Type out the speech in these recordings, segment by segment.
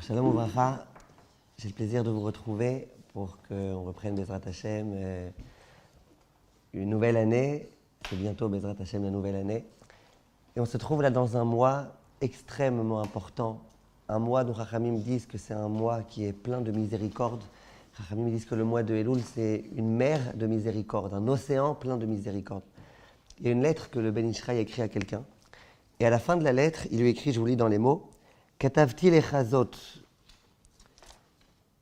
Shalom Ouvracha, j'ai le plaisir de vous retrouver pour qu'on reprenne Bezrat Hashem une nouvelle année. C'est bientôt Bezrat Hashem la nouvelle année. Et on se trouve là dans un mois extrêmement important. Un mois dont Chachamim disent que c'est un mois qui est plein de miséricorde. Chachamim disent que le mois de Elul, c'est une mer de miséricorde, un océan plein de miséricorde. Il y a une lettre que le Ben Ishraï a écrite à quelqu'un. Et à la fin de la lettre, il lui écrit, je vous lis dans les mots, Katavti lechazot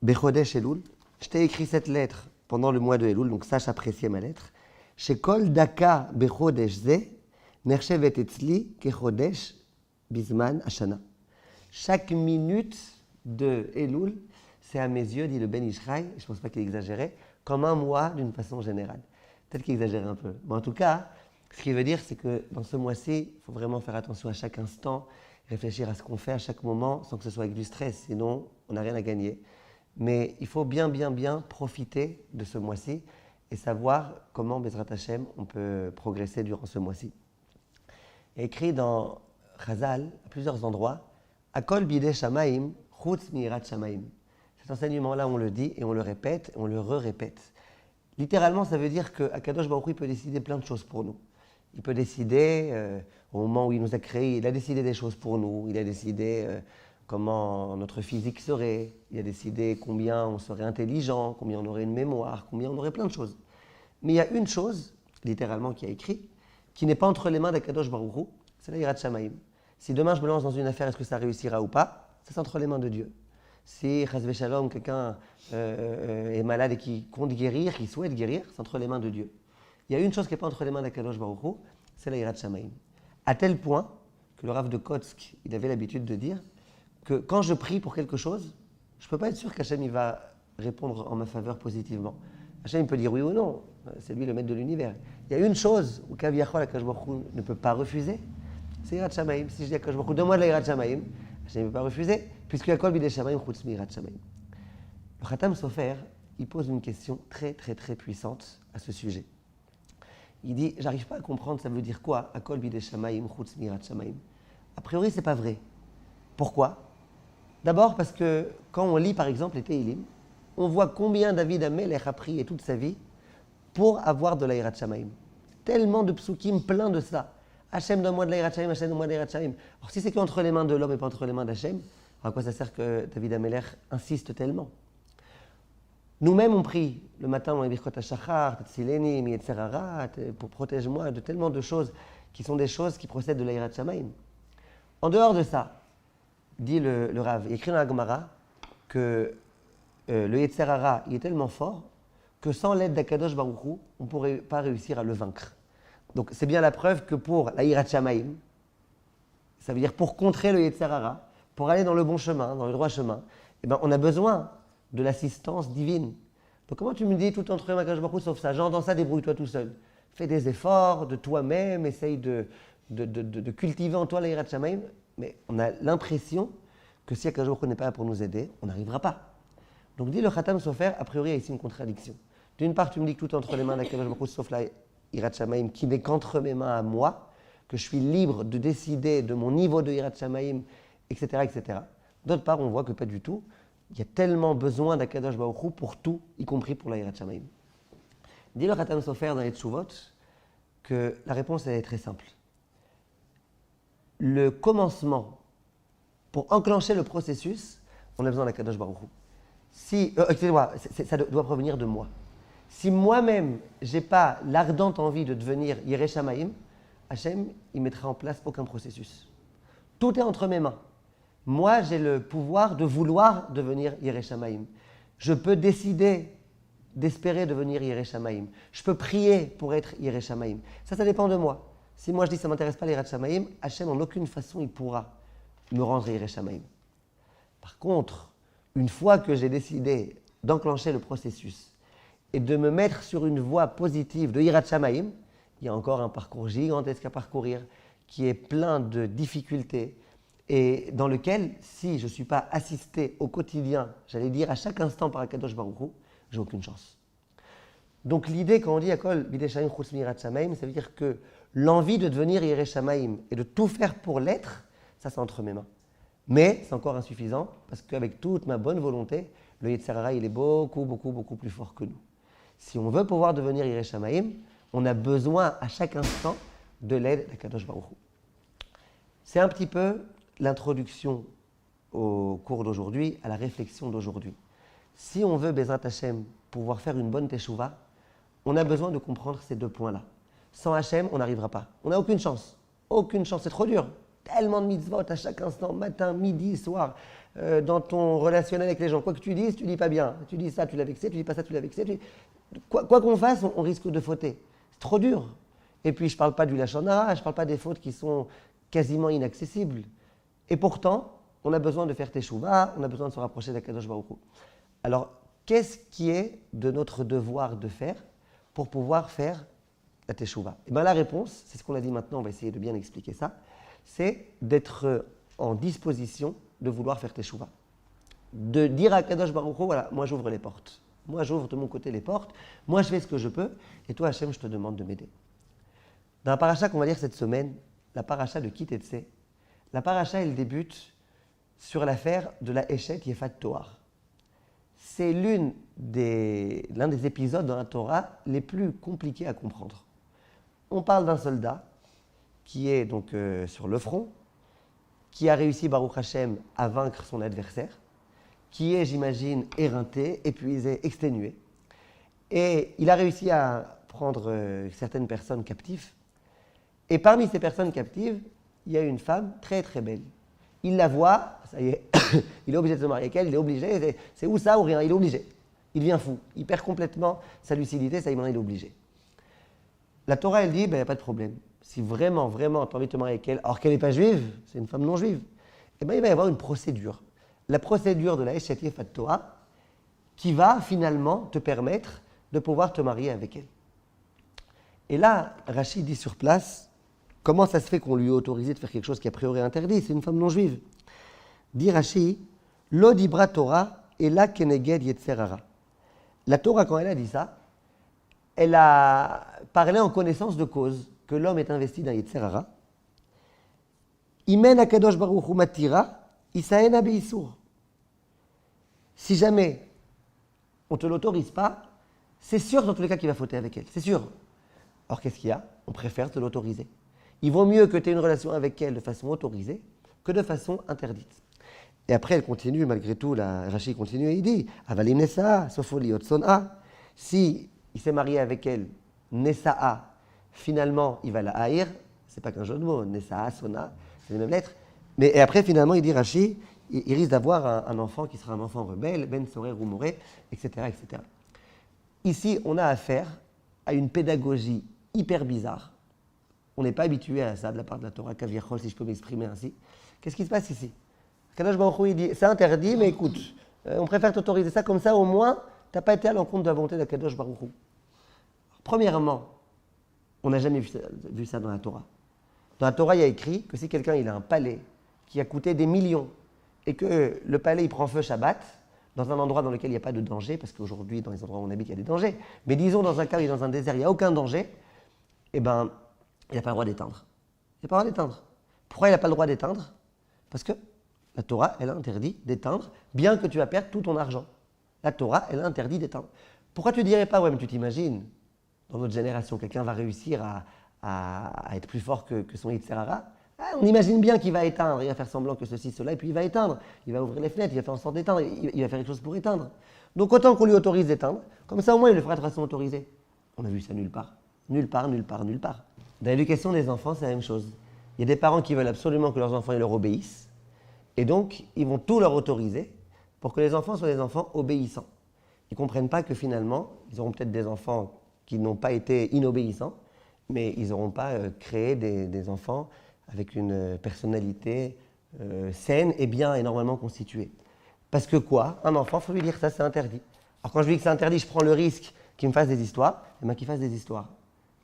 bechodesh Elul. Je t'ai écrit cette lettre pendant le mois de Elul, donc sache apprécier ma lettre. Shekol daka bechodesh ze nershevet etzli kechodesh bizman ashana. Chaque minute de Elul, c'est à mes yeux, dit le Ben Ishraï, je ne pense pas qu'il exagérait, comme un mois d'une façon générale. Peut-être qu'il exagère un peu. Mais en tout cas, ce qu'il veut dire, c'est que dans ce mois-ci, il faut vraiment faire attention à chaque instant, réfléchir à ce qu'on fait à chaque moment, sans que ce soit avec du stress, sinon on n'a rien à gagner. Mais il faut bien profiter de ce mois-ci et savoir comment, Bezrat Hashem, on peut progresser durant ce mois-ci. Il y a écrit dans Chazal, à plusieurs endroits, Akol bidei shamaim, chutz mi'irat shamaim. Cet enseignement-là, on le dit et on le répète, et on le répète. Littéralement, ça veut dire qu'Akadosh Baruch Hu peut décider plein de choses pour nous. Il peut décider, au moment où il nous a créés, il a décidé des choses pour nous. Il a décidé comment notre physique serait. Il a décidé combien on serait intelligent, combien on aurait une mémoire, combien on aurait plein de choses. Mais il y a une chose, littéralement, qui a écrit, qui n'est pas entre les mains d'Akadosh Baruch Hu, c'est la Yirat Shamaim. Si demain je me lance dans une affaire, est-ce que ça réussira ou pas? Ça, c'est entre les mains de Dieu. Si, Chas v'Shalom, quelqu'un est malade et qui compte guérir, qui souhaite guérir, c'est entre les mains de Dieu. Il y a une chose qui n'est pas entre les mains d'Akadosh Baruch Hu, c'est la Yirat Shamaim. À tel point que le Rav de Kotsk, il avait l'habitude de dire que quand je prie pour quelque chose, je ne peux pas être sûr qu'Hachem il va répondre en ma faveur positivement. Hachem il peut dire oui ou non, c'est lui le maître de l'univers. Il y a une chose où Kaviachol Akadosh Baruch Hu ne peut pas refuser, c'est Yirat Shamaim. Si je dis à Akadosh Baruch Hu, donne-moi de la Yirat Shamaim, Hachem ne peut pas refuser, puisque Yakol bidei Shamaim chutz mi'irat Shamaim. Le Khatam Sofer, il pose une question très puissante à ce sujet. Il dit, j'arrive pas à comprendre, ça veut dire quoi, Akol bidei Shamaim chutz mi'irat Shamaim. A priori, c'est pas vrai. Pourquoi? D'abord parce que quand on lit par exemple les Tehillim, on voit combien David Amelech a prié toute sa vie pour avoir de la Yirat Shamaim. Tellement de psukim plein de ça. Hachem, donne-moi de la Yirat Shamaim, Hachem, donne-moi de la Yirat Shamaim. Alors si c'est qu'entre les mains de l'homme et pas entre les mains d'Hachem, à quoi ça sert que David Amelech insiste tellement? Nous-mêmes, on prie le matin dans les Birkot HaShachar, Tetsileni, Yetzer Hara, pour protège-moi de tellement de choses qui sont des choses qui procèdent de la Yirat Shamaim. En dehors de ça, dit le Rav, il écrit dans la Gemara que le Yetzer Hara, il est tellement fort que sans l'aide d'Akadosh Baruch Hu, on ne pourrait pas réussir à le vaincre. Donc c'est bien la preuve que pour la Yirat Shamaim, ça veut dire pour contrer le Yetzer Hara, pour aller dans le bon chemin, dans le droit chemin, eh ben, on a besoin de l'assistance divine. Donc comment tu me dis tout entre Akadosh Baruch Hu sauf ça? Genre dans ça, débrouille-toi tout seul. Fais des efforts de toi-même, essaye de cultiver en toi la Yirat Shamaim, mais on a l'impression que si Akadosh Baruch Hu n'est pas là pour nous aider, on n'arrivera pas. Donc dit le Khatam Sofer, a priori il y a ici une contradiction. D'une part, tu me dis que tout entre les mains d'Akadosh Baruch Hu sauf la Yirat Shamaim, qui n'est qu'entre mes mains à moi, que je suis libre de décider de mon niveau de Yirat Shamaim, etc. D'autre part, on voit que pas du tout. Il y a tellement besoin d'Akadosh Baruch Hu pour tout, y compris pour la Yirat Shamaim. Dit le Khatam Sofer dans les Tshuvot que la réponse elle est très simple. Le commencement, pour enclencher le processus, on a besoin d'Akadosh Baruch Hu. Si, excusez-moi, ça doit provenir de moi. Si moi-même, je n'ai pas l'ardente envie de devenir Yireh Shamaim, Hachem, il mettra en place aucun processus. Tout est entre mes mains. Moi, j'ai le pouvoir de vouloir devenir Yireh Shamaim. Je peux décider d'espérer devenir Yireh Shamaim. Je peux prier pour être Yireh Shamaim. Ça dépend de moi. Si moi je dis ça ne m'intéresse pas les Yirat Shamaim, Hachem en aucune façon il pourra me rendre Yireh Shamaim. Par contre, une fois que j'ai décidé d'enclencher le processus et de me mettre sur une voie positive de Yirat Shamaim, il y a encore un parcours gigantesque à parcourir qui est plein de difficultés et dans lequel, si je ne suis pas assisté au quotidien, j'allais dire à chaque instant par Akadosh Baruch Hu, j'ai aucune chance. Donc l'idée quand on dit Akol bidei Shamaim chutz mi'irat Shamaim, ça veut dire que l'envie de devenir Yireh Shamaim et de tout faire pour l'être, ça c'est entre mes mains. Mais c'est encore insuffisant parce qu'avec toute ma bonne volonté, le Yetzer Hara, il est beaucoup, beaucoup, beaucoup plus fort que nous. Si on veut pouvoir devenir Yireh Shamayim, on a besoin à chaque instant de l'aide d'Akadosh Baruch Hu. C'est un petit peu l'introduction au cours d'aujourd'hui, à la réflexion d'aujourd'hui. Si on veut, Bezrat Hashem, pouvoir faire une bonne teshuva, on a besoin de comprendre ces deux points-là. Sans Hashem, on n'arrivera pas. On n'a aucune chance. Aucune chance, c'est trop dur. Tellement de mitzvot à chaque instant, matin, midi, soir, dans ton relationnel avec les gens. Quoi que tu dises, tu dis pas bien. Tu dis ça, tu l'as vexé, tu dis pas ça, tu l'as vexé. Quoi qu'on fasse, on risque de fauter. C'est trop dur. Et puis, je ne parle pas du Lachon Hara, je ne parle pas des fautes qui sont quasiment inaccessibles. Et pourtant, on a besoin de faire teshuva, on a besoin de se rapprocher d'Akadosh Baruch Hu. Alors, qu'est-ce qui est de notre devoir de faire pour pouvoir faire la teshuva? Et bien la réponse, c'est ce qu'on a dit maintenant, on va essayer de bien expliquer ça, c'est d'être en disposition de vouloir faire teshuva. De dire à Kadosh Baruch Hu, voilà, moi j'ouvre les portes. Moi j'ouvre de mon côté les portes, moi je fais ce que je peux, et toi Hachem, je te demande de m'aider. Dans la paracha qu'on va lire cette semaine, la paracha de Ki Tetsé, la paracha elle débute sur l'affaire de la Eshet Yefat Toar. C'est l'un des épisodes dans la Torah les plus compliqués à comprendre. On parle d'un soldat qui est donc sur le front, qui a réussi, Baruch Hashem, à vaincre son adversaire, qui est, j'imagine, éreinté, épuisé, exténué. Et il a réussi à prendre certaines personnes captives. Et parmi ces personnes captives, il y a une femme très très belle. Il la voit, ça y est, il est obligé de se marier avec elle, il est obligé, c'est ou ça ou rien, il est obligé. Il devient fou, il perd complètement sa lucidité, ça y est, maintenant il est obligé. La Torah, elle dit, il n'y a pas de problème. Si vraiment, vraiment, tu as envie de te marier avec elle, alors qu'elle n'est pas juive, c'est une femme non juive, eh bien, il va y avoir une procédure. La procédure de la Eshet Yefat Toar, qui va finalement te permettre de pouvoir te marier avec elle. Et là, Rashi dit sur place, comment ça se fait qu'on lui a autorisé de faire quelque chose qui a priori interdit? C'est une femme non juive. Dit Rashi, Lo dibra Torah ela keneged Yetzer Hara. La Torah, quand elle a dit ça, elle a parlé en connaissance de cause que l'homme est investi d'un Yetzer Hara. Imen akadosh baruch hu matira, isaena beisur. Si jamais on ne te l'autorise pas, c'est sûr dans tous les cas qu'il va fauter avec elle, c'est sûr. Alors qu'est-ce qu'il y a? On préfère te l'autoriser. Il vaut mieux que tu aies une relation avec elle de façon autorisée que de façon interdite. Et après, elle continue, malgré tout, Rashi continue et il dit Avalim Nesa'a, Sofoli Otson'a. Si il s'est marié avec elle, Nesa'a, finalement, il va la haïr. C'est pas qu'un jeu de mots, Nesa'a, Sona, c'est les mêmes lettres. Mais et après, finalement, il dit Rashi, il risque d'avoir un enfant qui sera un enfant rebelle, Ben Soré, Rumoré, etc., etc. Ici, on a affaire à une pédagogie hyper bizarre. On n'est pas habitué à ça de la part de la Torah Kaviachol, si je peux m'exprimer ainsi. Qu'est-ce qui se passe ici? Kadosh Baruch Hu, il dit, c'est interdit, mais écoute, on préfère t'autoriser ça, comme ça au moins, tu n'as pas été à l'encontre de la volonté de Kadosh Baruch Hu. Premièrement, on n'a jamais vu ça dans la Torah. Dans la Torah, il y a écrit que si quelqu'un il a un palais qui a coûté des millions et que le palais il prend feu Shabbat, dans un endroit dans lequel il n'y a pas de danger, parce qu'aujourd'hui, dans les endroits où on habite, il y a des dangers, mais disons dans un cas où il est dans un désert, il n'y a aucun danger, eh bien, il n'a pas le droit d'éteindre. Il n'a pas le droit d'éteindre. Pourquoi il n'a pas le droit d'éteindre? Parce que la Torah, elle a interdit d'éteindre, bien que tu vas perdre tout ton argent. La Torah, elle a interdit d'éteindre. Pourquoi tu ne dirais pas, ouais, mais tu t'imagines, dans notre génération, quelqu'un va réussir à être plus fort que son Yetzer Hara? On imagine bien qu'il va éteindre, il va faire semblant que ceci, cela, et puis il va éteindre. Il va ouvrir les fenêtres, il va faire en sorte d'éteindre, il va faire quelque chose pour éteindre. Donc autant qu'on lui autorise d'éteindre, comme ça au moins il le fera de façon autorisée. On a vu ça nulle part. Nulle part, nulle part, nulle part. Dans l'éducation des enfants, c'est la même chose. Il y a des parents qui veulent absolument que leurs enfants ils leur obéissent, et donc ils vont tout leur autoriser pour que les enfants soient des enfants obéissants. Ils ne comprennent pas que finalement, ils auront peut-être des enfants qui n'ont pas été inobéissants, mais ils n'auront pas créé des enfants avec une personnalité saine et bien et normalement constituée. Parce que quoi? Un enfant, il faut lui dire ça, c'est interdit. Alors quand je lui dis que c'est interdit, je prends le risque qu'il me fasse des histoires, et bien qu'il fasse des histoires.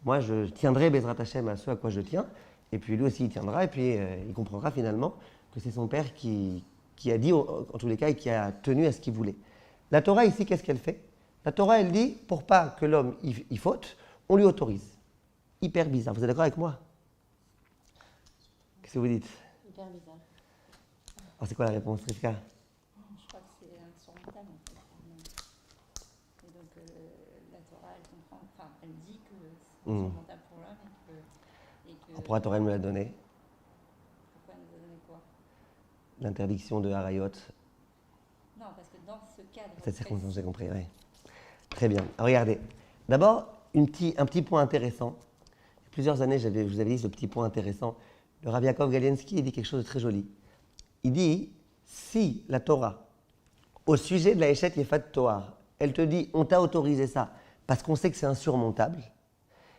Moi, je tiendrai Bezrat Hashem à ce à quoi je tiens, et puis lui aussi il tiendra, et puis il comprendra finalement que c'est son père qui a dit, en tous les cas, et qui a tenu à ce qu'il voulait. La Torah ici, qu'est-ce qu'elle fait? La Torah, elle dit, pour pas que l'homme il faute, on lui autorise. Hyper bizarre. Vous êtes d'accord avec moi? Qu'est-ce que vous dites? Hyper bizarre. Alors c'est quoi la réponse, Rivka? Je crois que c'est insurmontable en fait. Et donc la Torah, elle comprend, enfin, elle dit que c'est insurmontable pour l'homme et que Pourquoi la Torah nous l'a donné? Pourquoi elle nous a donné quoi? L'interdiction de Harayot. Non, parce que dans ce cadre. Cette circonstance, j'ai compris, oui. Très bien. Alors, regardez. D'abord, un petit point intéressant. Il y a plusieurs années, je vous avais dit ce petit point intéressant. Le Rav Yaakov Galiensky, il dit quelque chose de très joli. Il dit, si la Torah, au sujet de la Eshet Yefat Toar, elle te dit, on t'a autorisé ça, parce qu'on sait que c'est insurmontable,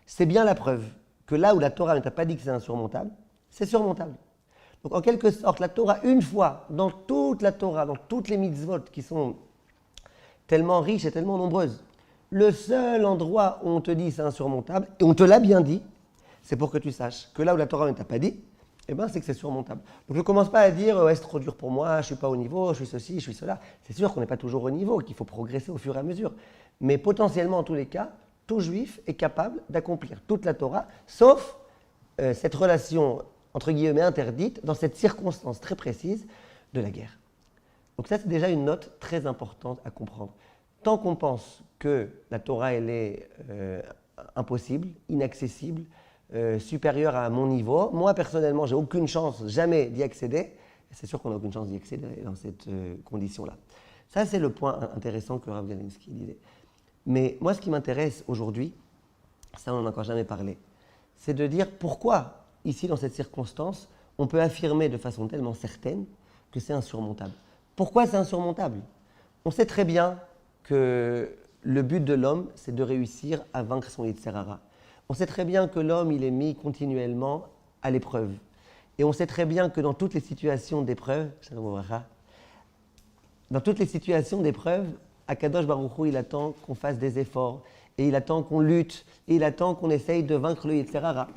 c'est bien la preuve que là où la Torah ne t'a pas dit que c'est insurmontable, c'est surmontable. Donc, en quelque sorte, la Torah, une fois, dans toute la Torah, dans toutes les mitzvot qui sont tellement riches et tellement nombreuses, le seul endroit où on te dit c'est insurmontable, et on te l'a bien dit, c'est pour que tu saches que là où la Torah ne t'a pas dit, eh ben, c'est que c'est surmontable. Donc ne commence pas à dire ouais, c'est trop dur pour moi, je ne suis pas au niveau, je suis ceci, je suis cela. C'est sûr qu'on n'est pas toujours au niveau, qu'il faut progresser au fur et à mesure. Mais potentiellement, en tous les cas, tout juif est capable d'accomplir toute la Torah, sauf cette relation, entre guillemets, interdite, dans cette circonstance très précise de la guerre. Donc ça, c'est déjà une note très importante à comprendre. Tant qu'on pense que la Torah, elle est impossible, inaccessible, supérieure à mon niveau, moi, personnellement, j'ai aucune chance jamais d'y accéder, c'est sûr qu'on n'a aucune chance d'y accéder dans cette condition-là. Ça, c'est le point intéressant que Rav Galinsky disait. Mais moi, ce qui m'intéresse aujourd'hui, ça, on n'en a encore jamais parlé, c'est de dire pourquoi, ici, dans cette circonstance, on peut affirmer de façon tellement certaine que c'est insurmontable. Pourquoi c'est insurmontable? On sait très bien que le but de l'homme, c'est de réussir à vaincre son Yetzer Hara. On sait très bien que l'homme, il est mis continuellement à l'épreuve. Et on sait très bien que dans toutes les situations d'épreuve, Akadosh Baruch Hu, il attend qu'on fasse des efforts, et il attend qu'on lutte, et il attend qu'on essaye de vaincre le Yetzer Hara.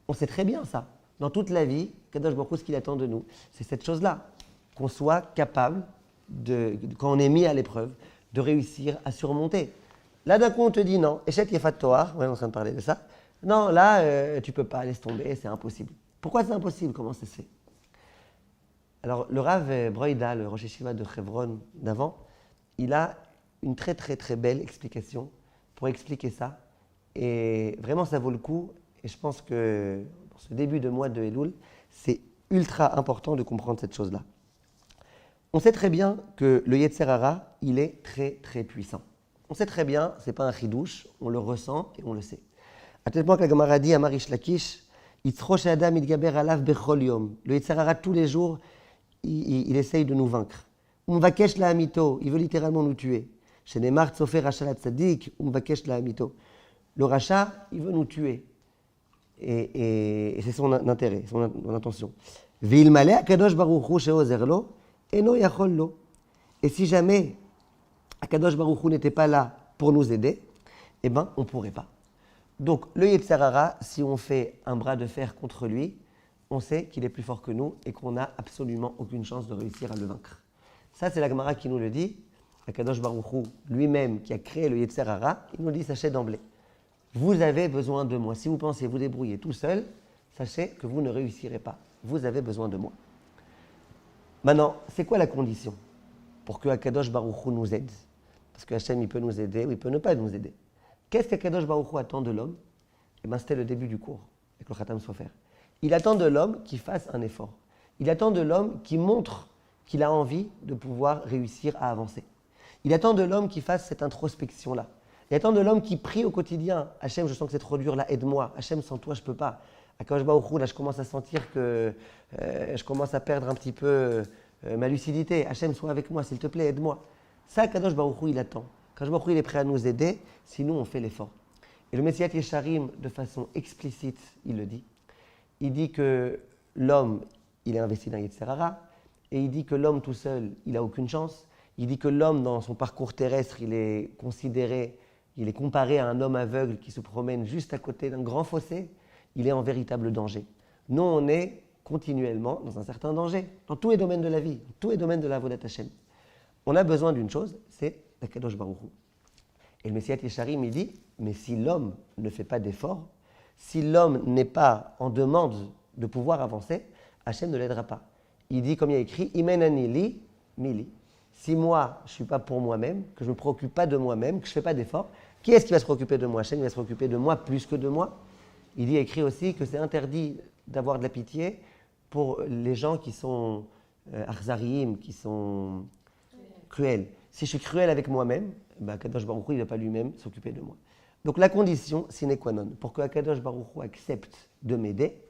On sait très bien ça. Dans toute la vie, Akadosh Baruch Hu, ce qu'il attend de nous, c'est cette chose-là, qu'on soit capable, quand on est mis à l'épreuve, de réussir à surmonter. Là, d'un coup, on te dit non, Eshet Yefat Toar, on est en train de parler de ça. Non, là, tu ne peux pas, laisse tomber, c'est impossible. Pourquoi c'est impossible? Comment ça se fait? Alors, le Rav Broïda, le Rosh Yeshiva de Hebron d'avant, il a une très très très belle explication pour expliquer ça. Et vraiment, ça vaut le coup. Et je pense que dans ce début de mois de Elul, c'est ultra important de comprendre cette chose-là. On sait très bien que le Yetzer Hara, il est très très puissant. On sait très bien, ce n'est pas un chidouche, on le ressent et on le sait. À tel point que la Gemara dit à Marish Lakish, Yitzrosh Adam Idgaber Alav Bechol Yom. Le Yetzer Hara, tous les jours, il essaye de nous vaincre. Umvakesh la Hamito, il veut littéralement nous tuer. Chez Neymar Tsofer Racha la Tzadik, Umvakesh la Hamito. Le Racha, il veut nous tuer. Et c'est son intérêt, son intention. Ve'ilmale Akadosh Baruch Hu she'ozer lo, eno yachol lo. Et si jamais Akadosh Baruch Hu n'était pas là pour nous aider, eh ben, on ne pourrait pas. Donc, le Yetzer Hara, si on fait un bras de fer contre lui, on sait qu'il est plus fort que nous et qu'on n'a absolument aucune chance de réussir à le vaincre. Ça, c'est la Gemara qui nous le dit. Akadosh Baruch Hu, lui-même, qui a créé le Yetzer Hara, il nous dit, sachez d'emblée, vous avez besoin de moi. Si vous pensez vous débrouiller tout seul, sachez que vous ne réussirez pas. Vous avez besoin de moi. Maintenant, c'est quoi la condition pour que Akadosh Baruch Hu nous aide? Parce que Hachem, il peut nous aider ou il peut ne pas nous aider. Qu'est-ce qu'Akadosh Baruch Hu attend de l'homme? Eh bien, c'était le début du cours, avec le Khatam Sofer. Il attend de l'homme qu'il fasse un effort. Il attend de l'homme qui montre qu'il a envie de pouvoir réussir à avancer. Il attend de l'homme qui fasse cette introspection-là. Il attend de l'homme qui prie au quotidien. Hachem, je sens que c'est trop dur, là, aide-moi. Hachem, sans toi, je ne peux pas. Akadosh Baruch Hu, là, je commence à sentir que je commence à perdre un petit peu ma lucidité. Hachem, sois avec moi, s'il te plaît, aide-moi. Ça, Akadosh Baruch Hu, il attend. Akadosh Baruch Hu, il est prêt à nous aider, sinon on fait l'effort. Et le Messiat Yesharim, de façon explicite, il le dit. Il dit que l'homme, il est investi dans Yetzer Hara, et il dit que l'homme tout seul, il n'a aucune chance. Il dit que l'homme, dans son parcours terrestre, il est considéré, il est comparé à un homme aveugle qui se promène juste à côté d'un grand fossé. Il est en véritable danger. Nous, on est continuellement dans un certain danger, dans tous les domaines de la vie, dans tous les domaines de la Avodat Hashem. On a besoin d'une chose, c'est la Kadosh Baruch Hu. Et le Messiat Yesharim, il dit, mais si l'homme ne fait pas d'effort, si l'homme n'est pas en demande de pouvoir avancer, Hachem ne l'aidera pas. il dit, comme il y a écrit, Imenani li, mili. Si moi, je ne suis pas pour moi-même, que je ne me préoccupe pas de moi-même, que je ne fais pas d'efforts, qui est-ce qui va se préoccuper de moi? Hachem va se préoccuper de moi plus que de moi. Il dit, écrit aussi que c'est interdit d'avoir de la pitié pour les gens qui sont arzariim, qui sont cruels. Si je suis cruel avec moi-même, Akadosh Baruch Hu, il ne va pas lui-même s'occuper de moi. Donc la condition sine qua non pour que Akadosh Baruch Hu accepte de m'aider,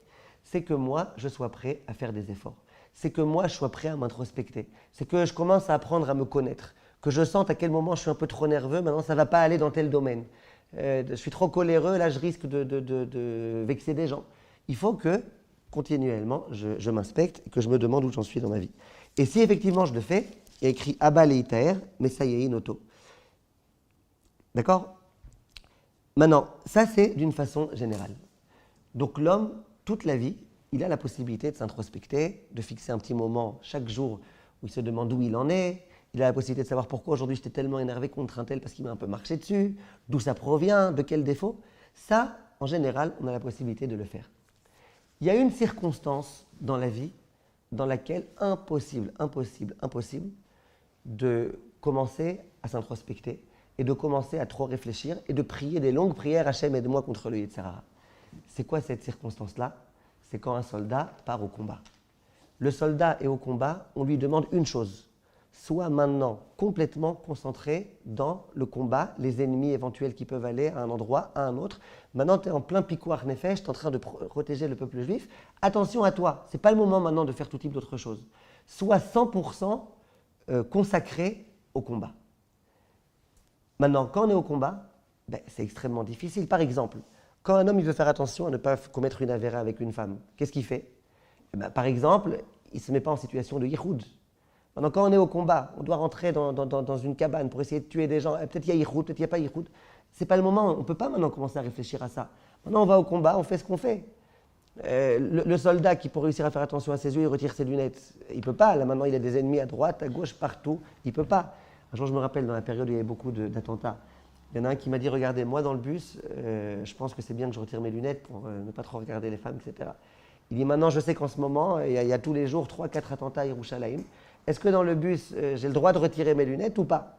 c'est que moi, je sois prêt à faire des efforts. C'est que moi, je sois prêt à m'introspecter. C'est que je commence à apprendre à me connaître. Que je sente à quel moment je suis un peu trop nerveux, maintenant ça ne va pas aller dans tel domaine. Je suis trop coléreux, là je risque de vexer des gens. Il faut que, continuellement, je m'inspecte et que je me demande où j'en suis dans ma vie. Et si effectivement je le fais, il y a écrit Abba Leitaer, Messaïei Noto. D'accord? Maintenant, ça c'est d'une façon générale. Donc l'homme, toute la vie, il a la possibilité de s'introspecter, de fixer un petit moment chaque jour où il se demande où il en est. Il a la possibilité de savoir pourquoi aujourd'hui j'étais tellement énervé contre un tel parce qu'il m'a un peu marché dessus, d'où ça provient, de quel défaut. Ça, en général, on a la possibilité de le faire. Il y a une circonstance dans la vie dans laquelle impossible de commencer à s'introspecter et de commencer à trop réfléchir et de prier des longues prières, Hachem aide-moi contre le Yetzer Hara. C'est quoi cette circonstance-là? C'est quand un soldat part au combat. Le soldat est au combat, on lui demande une chose. Sois maintenant complètement concentré dans le combat, les ennemis éventuels qui peuvent aller à un endroit, à un autre. Maintenant, tu es en plein pikuach nefesh, tu es en train de protéger le peuple juif. Attention à toi, ce n'est pas le moment maintenant de faire tout type d'autre chose. Sois 100% consacré au combat. Maintenant, quand on est au combat, c'est extrêmement difficile. Par exemple, quand un homme il veut faire attention à ne pas commettre une avéra avec une femme, qu'est-ce qu'il fait? Par exemple, il ne se met pas en situation de yichoud. Maintenant, quand on est au combat, on doit rentrer dans une cabane pour essayer de tuer des gens. Peut-être il y a yichoud, peut-être il n'y a pas yichoud. Ce n'est pas le moment, on ne peut pas maintenant commencer à réfléchir à ça. Maintenant, on va au combat, on fait ce qu'on fait. Le soldat qui, pour réussir à faire attention à ses yeux, il retire ses lunettes. Il ne peut pas. Là, maintenant, il a des ennemis à droite, à gauche, partout. Il ne peut pas. Un jour, je me rappelle, dans la période où il y avait beaucoup d'attentats, il y en a un qui m'a dit, regardez, moi dans le bus, je pense que c'est bien que je retire mes lunettes pour ne pas trop regarder les femmes, etc. Il dit, maintenant, je sais qu'en ce moment, il y a tous les jours 3-4 attentats à Yerushalayim. Est-ce que dans le bus, j'ai le droit de retirer mes lunettes ou pas?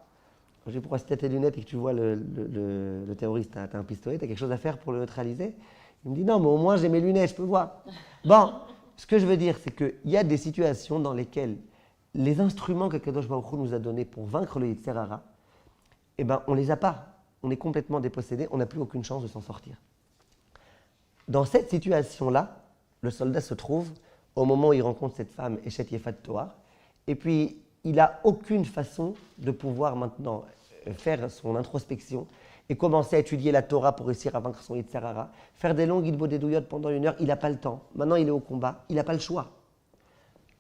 Je dis, pourquoi si tu as tes lunettes et que tu vois le terroriste, tu as un pistolet, tu as quelque chose à faire pour le neutraliser? Il me dit, non, mais au moins j'ai mes lunettes, je peux voir. Bon, ce que je veux dire, c'est qu'il y a des situations dans lesquelles les instruments que Kadosh Baruch Hu nous a donnés pour vaincre le Yetzer Hara, on ne les a pas. On est complètement dépossédé, on n'a plus aucune chance de s'en sortir. Dans cette situation-là, le soldat se trouve au moment où il rencontre cette femme, Eshet Yefat Toar, et puis il n'a aucune façon de pouvoir maintenant faire son introspection et commencer à étudier la Torah pour réussir à vaincre son Yetzer Hara, faire des longues Idbodeduyot pendant 1 heure, il n'a pas le temps. Maintenant, il est au combat, il n'a pas le choix.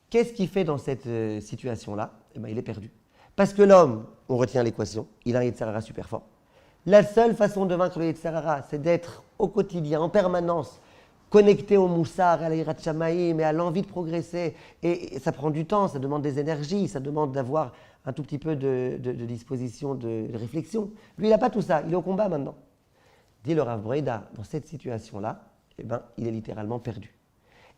Qu'est-ce qu'il fait dans cette situation-là? Il est perdu. Parce que l'homme, on retient l'équation, il a un Yetzer Hara super fort. La seule façon de vaincre le Yetzer Hara, c'est d'être au quotidien, en permanence, connecté au moussar, à l'Irat Shamaïm et à l'envie de progresser. Et ça prend du temps, ça demande des énergies, ça demande d'avoir un tout petit peu de disposition, de réflexion. Lui, il n'a pas tout ça, il est au combat maintenant. Dit le Rav Breida, dans cette situation-là, il est littéralement perdu.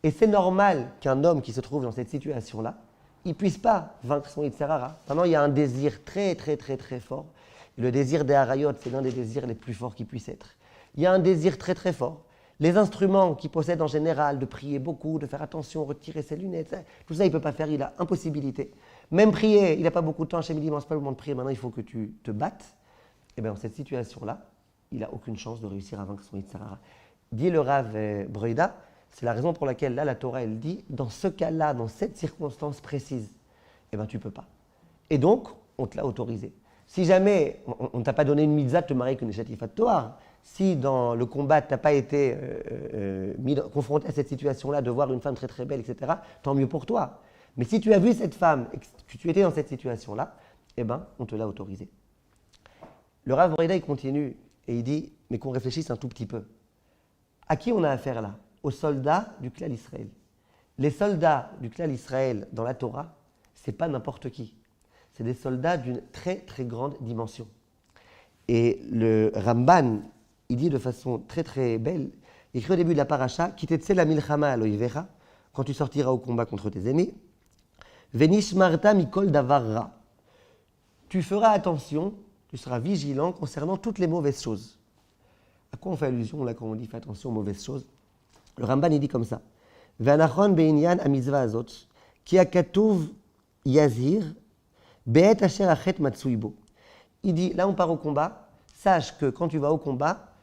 Et c'est normal qu'un homme qui se trouve dans cette situation-là, il ne puisse pas vaincre son Yetzer Hara. Maintenant, il y a un désir très, très, très, très fort. Le désir des harayot, c'est l'un des désirs les plus forts qui puissent être. Il y a un désir très très fort. Les instruments qu'il possède en général, de prier beaucoup, de faire attention, retirer ses lunettes, tout ça il ne peut pas faire, il a impossibilité. Même prier, il n'a pas beaucoup de temps, Hachem dit, c'est pas le moment de prier, maintenant il faut que tu te battes. Et bien dans cette situation-là, il n'a aucune chance de réussir à vaincre son Yetzer Hara. Dit le Rav Breuda, c'est la raison pour laquelle là la Torah elle dit, dans ce cas-là, dans cette circonstance précise, tu ne peux pas. Et donc, on te l'a autorisé. Si jamais on ne t'a pas donné une mitzvah de te marier avec une Eshet Yefat Toar, si dans le combat tu n'as pas été confronté à cette situation-là de voir une femme très très belle, etc., tant mieux pour toi. Mais si tu as vu cette femme et que tu étais dans cette situation-là, on te l'a autorisé. Le Rav Breida, il continue et il dit, mais qu'on réfléchisse un tout petit peu. À qui on a affaire là? Aux soldats du clan Israël. Les soldats du clan Israël dans la Torah, ce n'est pas n'importe qui. C'est des soldats d'une très très grande dimension. Et le Ramban, il dit de façon très très belle, il écrit au début de la paracha, Kitetze la milchama aloivera, quand tu sortiras au combat contre tes ennemis, Venishmarta mikol davar ra. Tu feras attention, tu seras vigilant concernant toutes les mauvaises choses. À quoi on fait allusion là quand on dit fais attention aux mauvaises choses? Le Ramban il dit comme ça. Ve'anachon be'inyan amizva azot ki hakatuv yazir be'et asher achet matsui bo. Il dit là on part au combat, sache que quand tu vas au combat,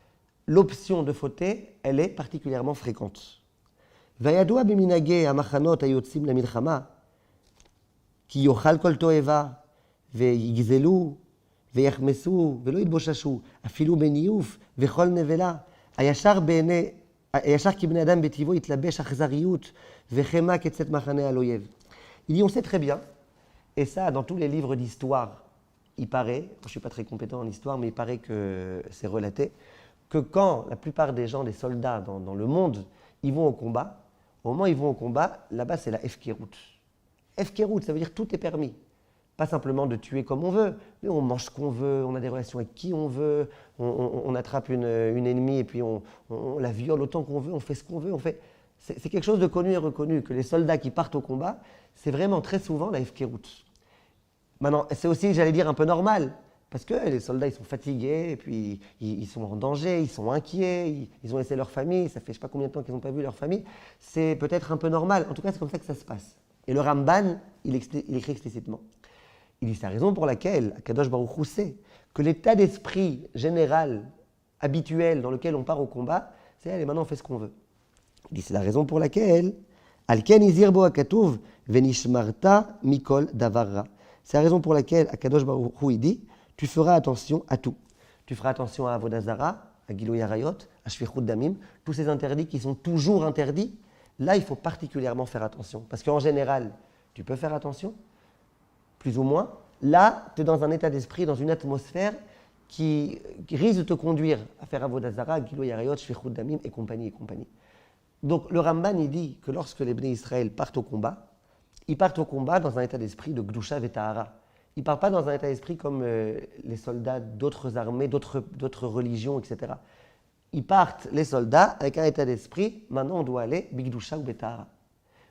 l'option de fauter, elle est particulièrement fréquente. Vayadua beminage amachanot ayotzim lemilchama ki yochal kol toeva ויגזלו ויחמסו ולא יתבוששו, אפילו בניוף וכל נבלה. הישר כבני אדם בטבעו יתלבש אכזריות וחמה כצאת מחנה על אויב. Il dit, on sait très bien, et ça dans tous les livres d'histoire, il paraît, je ne suis pas très compétent en histoire, mais il paraît que c'est relaté, que quand la plupart des gens, des soldats dans le monde, ils vont au combat, au moment où ils vont au combat, là-bas c'est la Efkerut. Efkerut, ça veut dire tout est permis. Pas simplement de tuer comme on veut, mais on mange ce qu'on veut, on a des relations avec qui on veut, on attrape une ennemie et puis on la viole autant qu'on veut, on fait ce qu'on veut. C'est quelque chose de connu et reconnu, que les soldats qui partent au combat, c'est vraiment très souvent la Efkerut. Maintenant, c'est aussi, j'allais dire, un peu normal, parce que les soldats, ils sont fatigués, et puis ils sont en danger, ils sont inquiets, ils ont laissé leur famille, ça fait je ne sais pas combien de temps qu'ils n'ont pas vu leur famille, c'est peut-être un peu normal. En tout cas, c'est comme ça que ça se passe. Et le Ramban, il écrit explicitement. Il dit c'est la raison pour laquelle Akadosh Baruch Hu sait que l'état d'esprit général, habituel, dans lequel on part au combat, c'est allez, maintenant on fait ce qu'on veut. Il dit c'est la raison pour laquelle Alken izir bo akatuv venishmarta mikol davarra. C'est la raison pour laquelle Akadosh Baruch Hu dit tu feras attention à tout. Tu feras attention à Avodah Zara, à Giloy Arayot, à Shfichut Damim, tous ces interdits qui sont toujours interdits. Là, il faut particulièrement faire attention. Parce qu'en général, tu peux faire attention, plus ou moins. Là, tu es dans un état d'esprit, dans une atmosphère qui risque de te conduire à faire Avodah Zara, Giloy Arayot, Shfichut Damim et compagnie et compagnie. Donc le Ramban, il dit que lorsque les Bnei Israël partent au combat, ils partent au combat dans un état d'esprit de Gdusha Vetahara. Ils ne partent pas dans un état d'esprit comme les soldats d'autres armées, d'autres religions, etc. Ils partent, les soldats, avec un état d'esprit, maintenant on doit aller Bigdusha ou Betahara.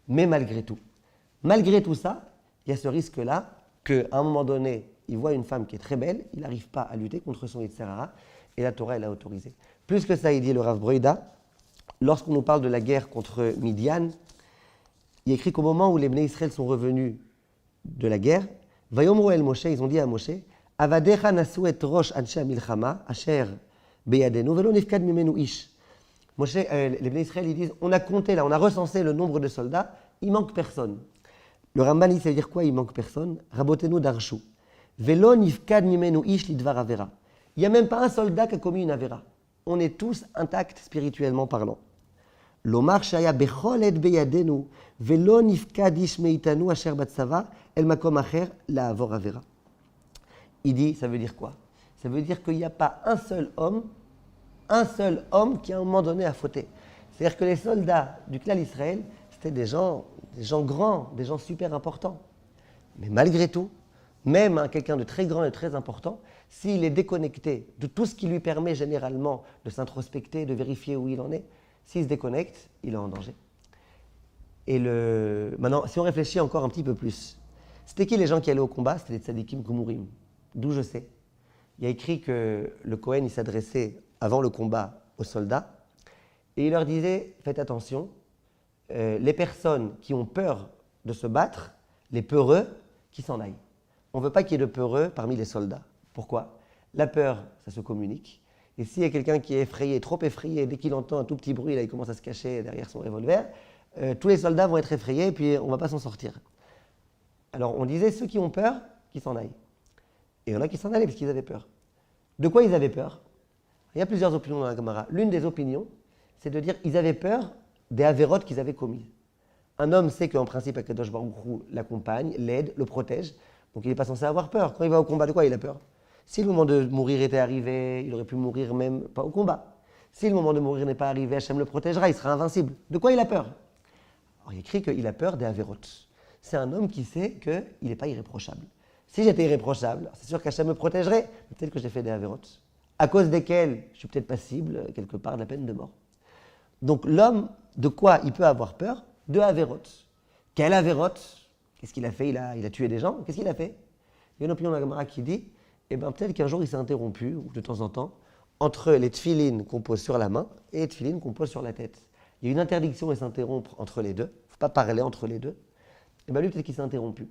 Mais malgré tout ça, il y a ce risque-là qu'à un moment donné, il voit une femme qui est très belle, il n'arrive pas à lutter contre son Yetzer Hara, et la Torah, elle a autorisé. Plus que ça, il dit le Rav Broida, lorsqu'on nous parle de la guerre contre Midian, il écrit qu'au moment où les Bnei Israël sont revenus de la guerre, Vayomru el Moshe, ils ont dit à Moshe, Avadecha nasu et rosh anshe milchama, asher beyadenu, velo nifkad mimenu ish. Moshe, les Bnei Israël, ils disent, on a compté là, on a recensé le nombre de soldats, il manque personne. Le Ramban, ça veut dire quoi, il manque personne? Rabotenu darshu. Velo nifkad mimenu ish lidvar avera. Il n'y a même pas un soldat qui a commis une avera. On est tous intacts spirituellement parlant. Lomar shaya bechol et beyadenu, velo nifkad ish meitanu asher batsava, el makom acher la'avor avera. Il dit, ça veut dire quoi? Ça veut dire qu'il n'y a pas un seul homme qui à un moment donné a fauté. C'est-à-dire que les soldats du clan Israël, c'était des gens grands, des gens super importants. Mais malgré tout, même quelqu'un de très grand et très important, s'il est déconnecté de tout ce qui lui permet généralement de s'introspecter, de vérifier où il en est, s'il se déconnecte, il est en danger. Et maintenant, si on réfléchit encore un petit peu plus, c'était qui les gens qui allaient au combat? C'était les tzadikim gumurim. D'où je sais. Il y a écrit que le Kohen, il s'adressait avant le combat aux soldats et il leur disait, faites attention, les personnes qui ont peur de se battre, les peureux, qui s'en aillent. On ne veut pas qu'il y ait de peureux parmi les soldats. Pourquoi? La peur, ça se communique. Et s'il y a quelqu'un qui est effrayé, trop effrayé, dès qu'il entend un tout petit bruit, là, il commence à se cacher derrière son revolver, tous les soldats vont être effrayés et puis on ne va pas s'en sortir. Alors on disait, ceux qui ont peur, qui s'en aillent. Et il y en a qui s'en allaient parce qu'ils avaient peur. De quoi ils avaient peur? Il y a plusieurs opinions dans la Gemara. L'une des opinions, c'est de dire qu'ils avaient peur des avérotes qu'ils avaient commises. Un homme sait qu'en principe, Akadosh Baruch Hu l'accompagne, l'aide, le protège. Donc il n'est pas censé avoir peur. Quand il va au combat, de quoi il a peur? Si le moment de mourir était arrivé, il aurait pu mourir même pas au combat. Si le moment de mourir n'est pas arrivé, Hachem le protégera, il sera invincible. De quoi il a peur? Alors il est écrit qu'il a peur des avérotes. C'est un homme qui sait qu'il n'est pas irréprochable. Si j'étais irréprochable, c'est sûr qu'Hachem me protégerait, mais peut-être que j'ai fait des avérotes, à cause desquelles je suis peut-être passible, quelque part, de la peine de mort. Donc l'homme, de quoi il peut avoir peur? De avérotes. Quelle avérote? Qu'est-ce qu'il a fait? Il a tué des gens. Qu'est-ce qu'il a fait? Il y a une opinion de la Gemara qui dit, peut-être qu'un jour il s'est interrompu, ou de temps en temps, entre les tefilines qu'on pose sur la main et les tefilines qu'on pose sur la tête. Il y a une interdiction de s'interrompre entre les deux. Il ne faut pas parler entre les deux. Lui, peut-être qu'il s'est interrompu.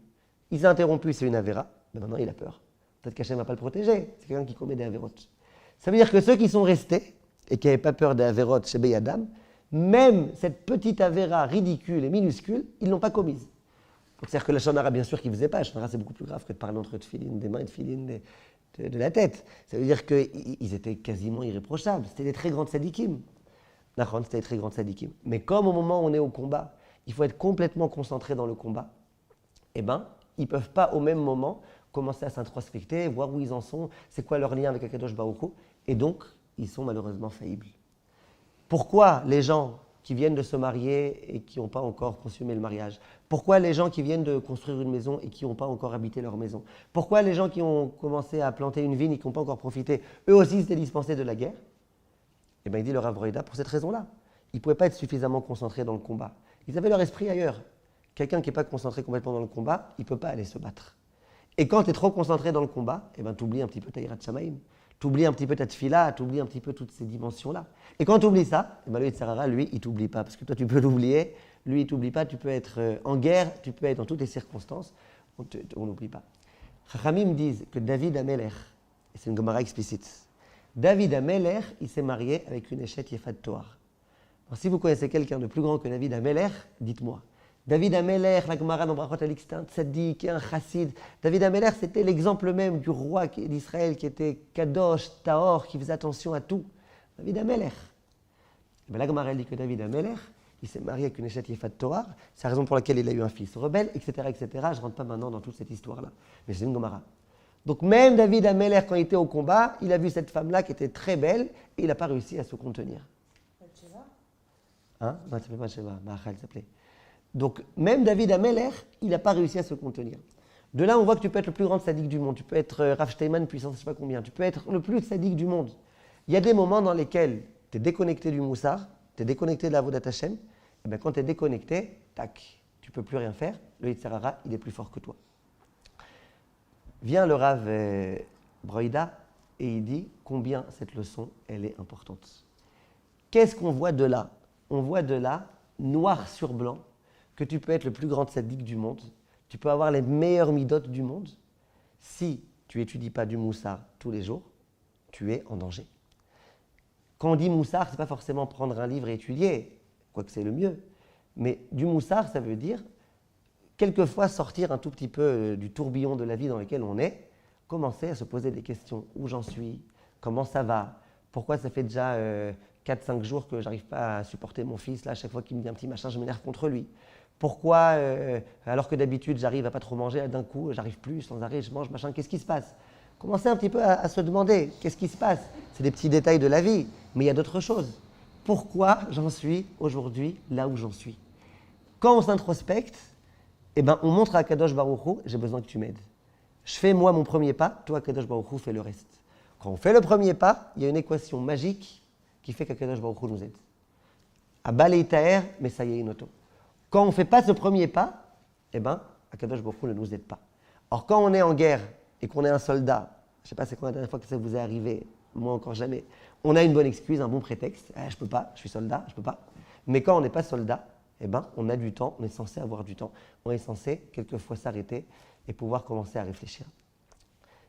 Il s'est interrompu, c'est une avéra. Mais maintenant, il a peur. Peut-être qu'Hachem ne va pas le protéger. C'est quelqu'un qui commet des avérotes. Ça veut dire que ceux qui sont restés et qui n'avaient pas peur des avérotes chez Beyadam, même cette petite avéra ridicule et minuscule, ils ne l'ont pas commise. Donc, c'est-à-dire que la shonara, bien sûr, qu'ils ne faisaient pas. La shonara, c'est beaucoup plus grave que de parler entre tefilines, des mains et tefilines de la tête. Ça veut dire qu'ils étaient quasiment irréprochables. C'était des très grandes sadikim. C'était des très grandes sadikim. Mais comme au moment où on est au combat, il faut être complètement concentré dans le combat, ils ne peuvent pas au même moment commencer à s'introspecter, voir où ils en sont, c'est quoi leur lien avec Akadosh Baruch Hu, et donc ils sont malheureusement faillibles. Pourquoi les gens qui viennent de se marier et qui n'ont pas encore consommé le mariage? Pourquoi les gens qui viennent de construire une maison et qui n'ont pas encore habité leur maison? Pourquoi les gens qui ont commencé à planter une vigne et qui n'ont pas encore profité, eux aussi s'étaient dispensés de la guerre? Il dit le Rav Broïda pour cette raison-là. Ils ne pouvaient pas être suffisamment concentrés dans le combat. Ils avaient leur esprit ailleurs. Quelqu'un qui n'est pas concentré complètement dans le combat, il ne peut pas aller se battre. Et quand tu es trop concentré dans le combat, tu oublies un petit peu ta Yirat Shamayim, tu oublies un petit peu ta Tfila, tu oublies un petit peu toutes ces dimensions-là. Et quand tu oublies ça, le Yitzhara, lui, il ne t'oublie pas. Parce que toi, tu peux l'oublier, lui, il ne t'oublie pas. Tu peux être en guerre, tu peux être dans toutes les circonstances. On n'oublie pas. Chachamim disent que David Amelech, et c'est une Gemara explicite, David Amelech, il s'est marié avec une échette Yefat Toar. Alors, si vous connaissez quelqu'un de plus grand que David Amelech, dites-moi. David Amelech, la Gemara dans Brachot elle dit que c'était un tzaddik, un chassid. David Amelech, c'était l'exemple même du roi d'Israël qui était kadosh, tahor, qui faisait attention à tout. David Amelech. La Gemara elle dit que David Amelech, il s'est marié avec une échette Yefat Toar. C'est la raison pour laquelle il a eu un fils rebelle, etc., etc. Je ne rentre pas maintenant dans toute cette histoire-là. Mais c'est une Gemara. Donc même David Amelech, quand il était au combat, il a vu cette femme-là qui était très belle et il n'a pas réussi à se contenir. Bathsheba. Hein? Non, ça s'appelait Bathsheba, Mahal s'appelait. Donc même David Amelech, il n'a pas réussi à se contenir. De là, on voit que tu peux être le plus grand sadique du monde. Tu peux être Rav Steinman puissance, je ne sais pas combien. Tu peux être le plus sadique du monde. Il y a des moments dans lesquels tu es déconnecté du moussar, tu es déconnecté de la Avodat Hashem. Et bien quand tu es déconnecté, tac, tu ne peux plus rien faire. Le Yitzhara, il est plus fort que toi. Vient le Rav Broïda et il dit combien cette leçon, elle est importante. Qu'est-ce qu'on voit de là? On voit de là, noir sur blanc, que tu peux être le plus grand tzaddik du monde, tu peux avoir les meilleurs midot du monde. Si tu n'étudies pas du moussar tous les jours, tu es en danger. Quand on dit moussar, ce n'est pas forcément prendre un livre et étudier, quoique c'est le mieux. Mais du moussar, ça veut dire quelquefois sortir un tout petit peu du tourbillon de la vie dans lequel on est, commencer à se poser des questions. Où j'en suis? Comment ça va? Pourquoi ça fait déjà 4-5 jours que je n'arrive pas à supporter mon fils? Là, à chaque fois qu'il me dit un petit machin, je m'énerve contre lui. Pourquoi, alors que d'habitude, j'arrive à pas trop manger, d'un coup, j'arrive plus, sans arrêt, je mange, machin, qu'est-ce qui se passe? Commencez un petit peu à se demander, qu'est-ce qui se passe? C'est des petits détails de la vie, mais il y a d'autres choses. Pourquoi j'en suis aujourd'hui là où j'en suis? Quand on s'introspecte, on montre à Kadosh Baruch Hu, j'ai besoin que tu m'aides. Je fais moi mon premier pas, toi Kadosh Baruch Hu fais le reste. Quand on fait le premier pas, il y a une équation magique qui fait qu'Akadosh Baruch Hu nous aide. Abba leitaer, mais ça y est, inoto. Quand on ne fait pas ce premier pas, Akadosh Baruch Hu ne nous aide pas. Or, quand on est en guerre et qu'on est un soldat, je ne sais pas c'est quand la dernière fois que ça vous est arrivé, moi encore jamais, on a une bonne excuse, un bon prétexte. Je ne peux pas, je suis soldat, je ne peux pas. Mais quand on n'est pas soldat, on a du temps, on est censé avoir du temps. On est censé quelquefois s'arrêter et pouvoir commencer à réfléchir.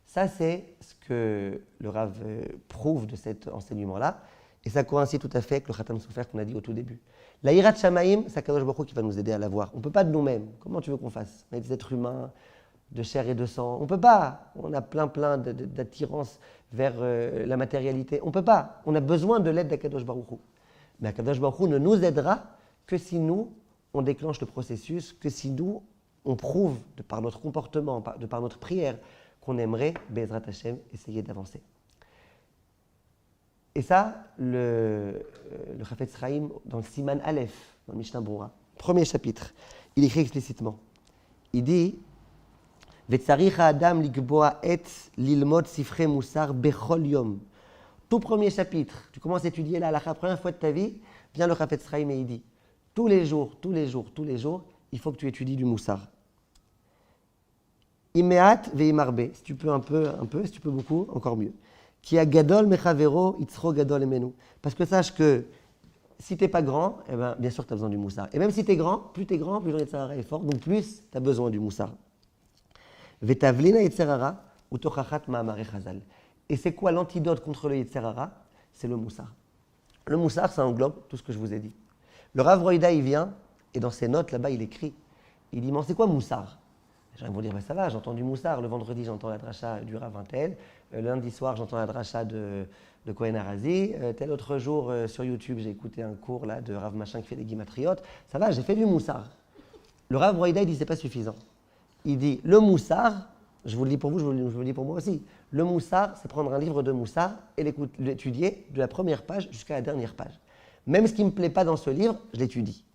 Ça, c'est ce que le Rav prouve de cet enseignement-là. Et ça coïncide tout à fait avec le Khatam Sofer qu'on a dit au tout début. La Yirat Shamayim, c'est Akadosh Baruch Hu qui va nous aider à l'avoir. On ne peut pas de nous-mêmes. Comment tu veux qu'on fasse? On est des êtres humains, de chair et de sang. On ne peut pas. On a plein d'attirance vers la matérialité. On ne peut pas. On a besoin de l'aide d'Akadosh Baruch Hu. Mais Akadosh Baruch Hu ne nous aidera que si nous, on déclenche le processus, que si nous, on prouve, de par notre comportement, de par notre prière, qu'on aimerait, Be'ezrat Hashem, essayer d'avancer. Et ça, le Chafetz Chaim, dans le Siman Aleph, dans le Mishnah Brura, premier chapitre, il écrit explicitement. Il dit Vetzarich ha'adam likboa et lilmod sifrei musar bechol yom. Tout premier chapitre, tu commences à étudier la première fois de ta vie, vient le Chafetz Chaim et il dit tous les jours, il faut que tu étudies du moussar. Imeat veimarbe. Si tu peux un peu, si tu peux beaucoup, encore mieux. Qui a gadol mechavero, itzro gadol emenu. Parce que sache que si tu n'es pas grand, eh ben, bien sûr que tu as besoin du moussard. Et même si tu es grand, plus le Yetzer Hara est fort, donc plus tu as besoin du moussard. Vetavlina Yetzer Hara, utochachat ma'amare chazal. Et c'est quoi l'antidote contre le Yetzer Hara? C'est le moussard. Le moussard, ça englobe tout ce que je vous ai dit. Le Rav Roida, il vient, et dans ses notes, là-bas, il écrit. Il dit, mais c'est quoi moussard? Les gens vont dire, ça va, j'entends du moussard. Le vendredi, j'entends la dracha du Rav Intel. Le lundi soir, j'entends la dracha de Cohen Arazi. Tel autre jour, sur YouTube, j'ai écouté un cours là, de Rav Machin qui fait des guimatriotes. Ça va, j'ai fait du moussard. Le Rav Roida, il dit, c'est pas suffisant. Il dit, le moussard, je vous le dis pour vous, je vous le dis pour moi aussi. Le moussard, c'est prendre un livre de moussard et l'étudier de la première page jusqu'à la dernière page. Même ce qui ne me plaît pas dans ce livre, je l'étudie.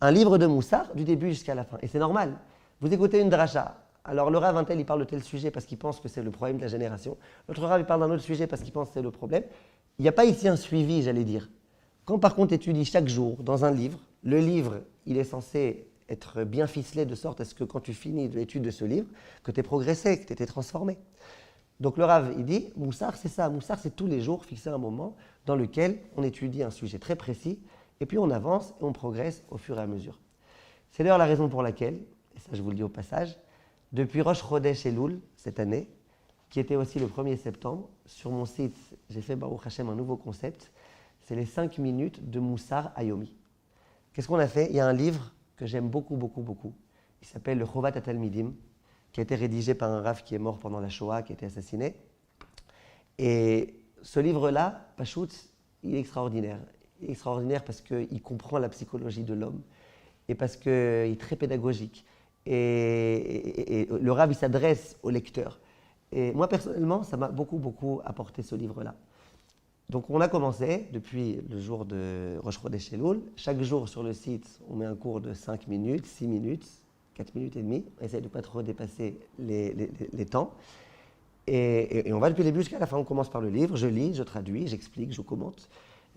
Un livre de moussard, du début jusqu'à la fin. Et c'est normal. Vous écoutez une dracha. Alors le Rav Intel, il parle de tel sujet parce qu'il pense que c'est le problème de la génération. L'autre Rav, il parle d'un autre sujet parce qu'il pense que c'est le problème. Il n'y a pas ici un suivi, j'allais dire. Quand par contre tu étudies chaque jour dans un livre, le livre, il est censé être bien ficelé de sorte à ce que quand tu finis l'étude de ce livre, que tu aies progressé, que tu aies été transformé. Donc le Rav, il dit, moussard, c'est ça. Moussard, c'est tous les jours fixer un moment dans lequel on étudie un sujet très précis et puis on avance et on progresse au fur et à mesure. C'est d'ailleurs la raison pour laquelle, et ça je vous le dis au passage, depuis Rosh Chodesh Elul, cette année, qui était aussi le 1er septembre, sur mon site, j'ai fait Baruch Hashem un nouveau concept, c'est les 5 minutes de Moussard Ayomi. Qu'est-ce qu'on a fait? Il y a un livre que j'aime beaucoup, beaucoup, beaucoup. Il s'appelle le Chovat HaTalmidim, qui a été rédigé par un Rav qui est mort pendant la Shoah, qui a été assassiné. Et ce livre-là, Pachout, il est extraordinaire. Il est extraordinaire parce qu'il comprend la psychologie de l'homme et parce qu'il est très pédagogique. Et le Rav, il s'adresse au lecteur. Et moi, personnellement, ça m'a beaucoup, beaucoup apporté ce livre-là. Donc, on a commencé depuis le jour de Rosh Chodesh Elul. Chaque jour sur le site, on met un cours de 5 minutes, 6 minutes, 4 minutes et demie. On essaie de ne pas trop dépasser les temps. Et on va depuis le début jusqu'à la fin. On commence par le livre, je lis, je traduis, j'explique, je commente.